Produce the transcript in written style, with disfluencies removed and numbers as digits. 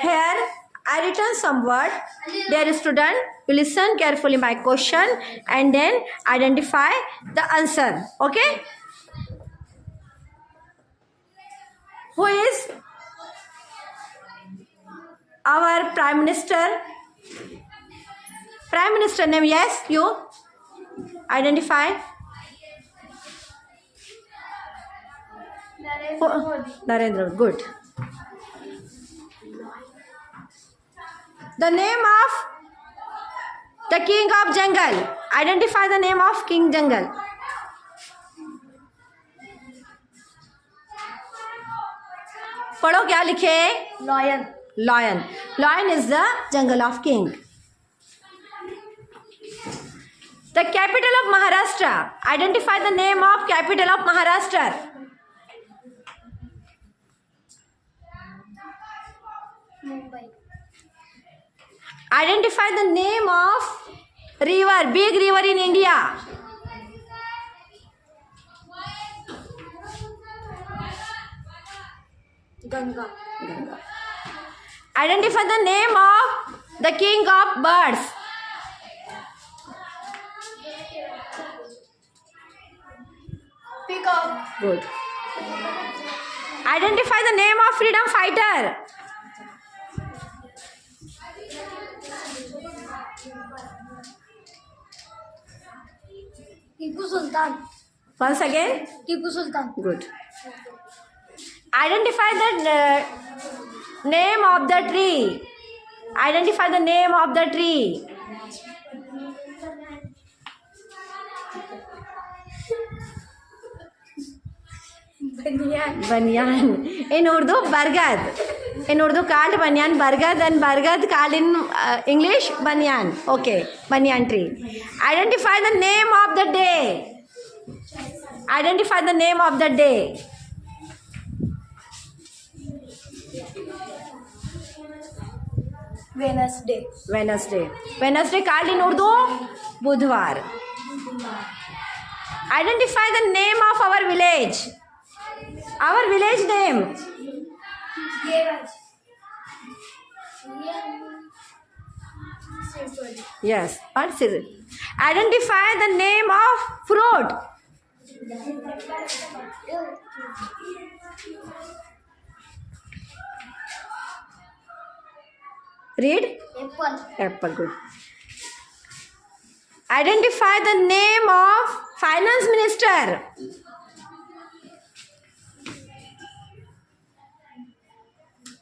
Here I written some word. Dear student, you listen carefully my question and then identify the answer. Okay? Who is our Prime Minister? Prime Minister name, yes, you identify. Narendra Modi. Good. The name of the king of jungle. Identify the name of king jungle. पढ़ो क्या लिखे? Lion. Lion. Lion is the jungle of king. The capital of Maharashtra. Identify the name of capital of Maharashtra. Mumbai. Identify the name of river, big river in India. Ganga. Ganga. Identify the name of the king of birds. Peacock. Good. Identify the name of freedom fighter. Tipu Sultan. Once again. Tipu Sultan. Good. Identify the name of the tree. Identify the name of the tree. Banyan. Banyan. In Urdu, bargad. In Urdu, called banyan, bargad, and bargad called in English, banyan. Okay, banyan tree. Identify the name of the day. Identify the name of the day. Wednesday. Wednesday. Wednesday called in Urdu, Budhwar. Identify the name of our village. Our village name. Geraj. Yes. What is it? Identify the name of fruit. Read. Apple. Apple. Good. Identify the name of finance minister.